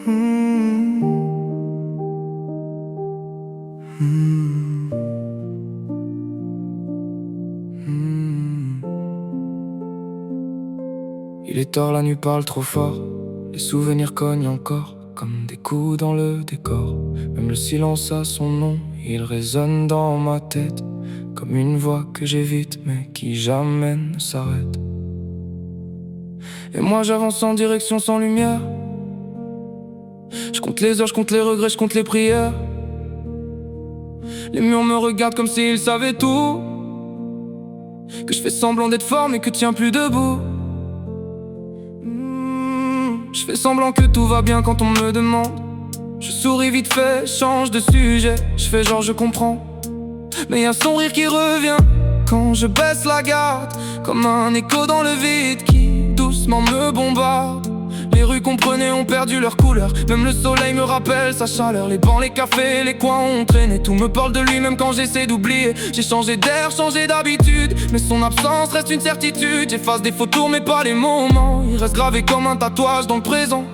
Il est tard, la nuit parle trop fort. Les souvenirs cognent encore comme des coups dans le décor. Même le silence a son nom, il résonne dans ma tête comme une voix que j'évite mais qui jamais ne s'arrête. Et moi j'avance en direction sans lumière. Je compte les heures, je compte les regrets, je compte les prières. Les murs me regardent comme s'ils savaient tout, que je fais semblant d'être fort mais que tiens plus debout. Je fais semblant que tout va bien quand on me demande. Je souris vite fait, change de sujet. Je fais genre je comprends, mais y'a son rire qui revient quand je baisse la garde, comme un écho dans le vide qui doucement me bombarde. Les rues qu'on prenait ont perdu leur couleur. Même le soleil me rappelle sa chaleur. Les bancs, les cafés, les coins ont traîné. Tout me parle de lui même quand j'essaie d'oublier. J'ai changé d'air, changé d'habitude, mais son absence reste une certitude. J'efface des photos mais pas les moments. Il reste gravé comme un tatouage dans le présent.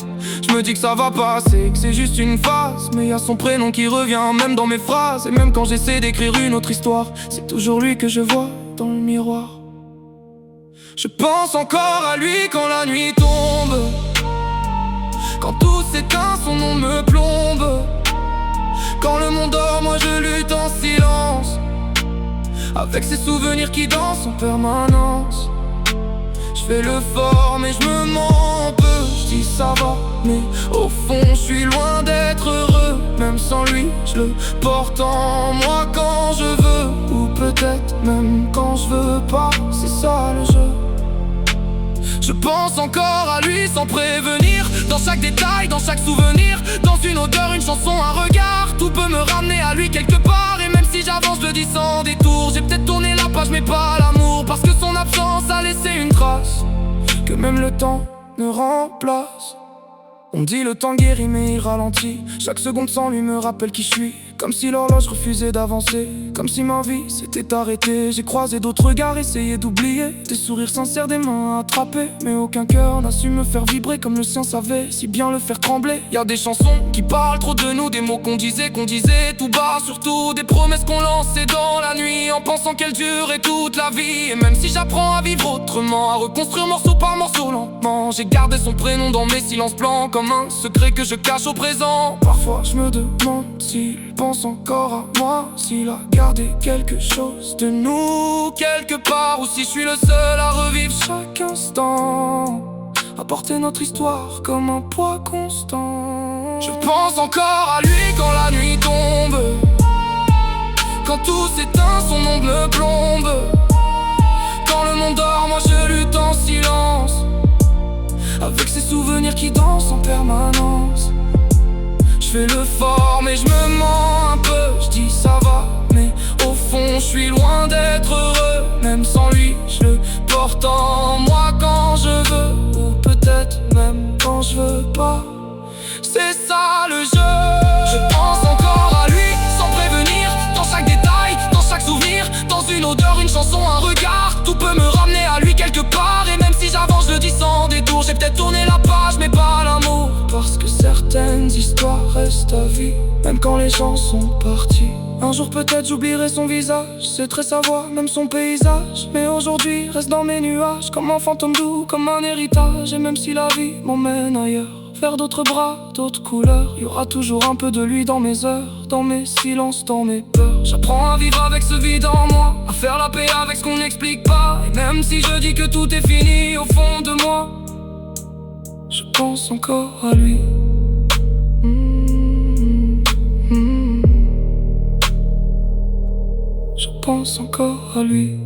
Je me dis que ça va passer, que c'est juste une phase, mais y a son prénom qui revient même dans mes phrases. Et même quand j'essaie d'écrire une autre histoire, c'est toujours lui que je vois dans le miroir. Je pense encore à lui quand la nuit tombe, quand tout s'éteint, son nom me plombe. Quand le monde dort, moi je lutte en silence, avec ces souvenirs qui dansent en permanence. Je fais le fort mais je me mens un peu. Je dis ça va, mais au fond je suis loin d'être heureux. Même sans lui, je le porte en moi quand je veux, ou peut-être même quand je veux pas. C'est ça le jeu. Je pense encore à lui sans prévenir, dans chaque détail, dans chaque souvenir, dans une odeur, une chanson, un regard. Tout peut me ramener à lui quelque part. Et même si j'avance, je le dis sans détour. J'ai peut-être tourné la page mais pas l'amour, parce que son absence a laissé une trace que même le temps ne remplace. On dit le temps guérit mais il ralentit. Chaque seconde sans lui me rappelle qui je suis, comme si l'horloge refusait d'avancer, comme si ma vie s'était arrêtée. J'ai croisé d'autres regards, essayé d'oublier, des sourires sincères, des mains attrapées, mais aucun cœur n'a su me faire vibrer comme le sien savait si bien le faire trembler. Y'a des chansons qui parlent trop de nous, des mots qu'on disait tout bas. Surtout des promesses qu'on lançait dans la nuit, en pensant qu'elles duraient toute la vie. Et même si j'apprends à vivre autrement, à reconstruire morceau par morceau lentement, j'ai gardé son prénom dans mes silences blancs, comme un secret que je cache au présent. Parfois je me demande s'il pense encore à moi, s'il a gardé quelque chose de nous quelque part, ou si je suis le seul à revivre chaque instant, à porter notre histoire comme un poids constant. Je pense encore à lui quand la nuit tombe, quand tout s'éteint, son nom me plombe. Quand le monde dort, moi je lutte en silence, avec ces souvenirs qui dansent en permanence. Je fais le fort mais je me mens un peu. Je dis ça va, mais au fond je suis loin d'être heureux. Même sans lui, je le porte en moi quand je veux, ou peut-être même quand je veux pas. C'est ça le jeu. Je pense encore à lui sans prévenir, dans chaque détail, dans chaque souvenir, dans une odeur, une chanson, un regard. Tout peut me ramener à lui quelque part. Et même si j'avance, je le dis sans détour. J'ai peut-être tourné la page mais pas l'amour, parce que certaines histoires restent à vie, même quand les gens sont partis. Un jour peut-être j'oublierai son visage, c'est très sa voix, même son paysage. Mais aujourd'hui reste dans mes nuages, comme un fantôme doux, comme un héritage. Et même si la vie m'emmène ailleurs, vers d'autres bras, d'autres couleurs, y aura toujours un peu de lui dans mes heures, dans mes silences, dans mes peurs. J'apprends à vivre avec ce vide en moi, à faire la paix avec ce qu'on n'explique pas. Et même si je dis que tout est fini au fond de moi, je pense encore à lui. Je pense encore à lui.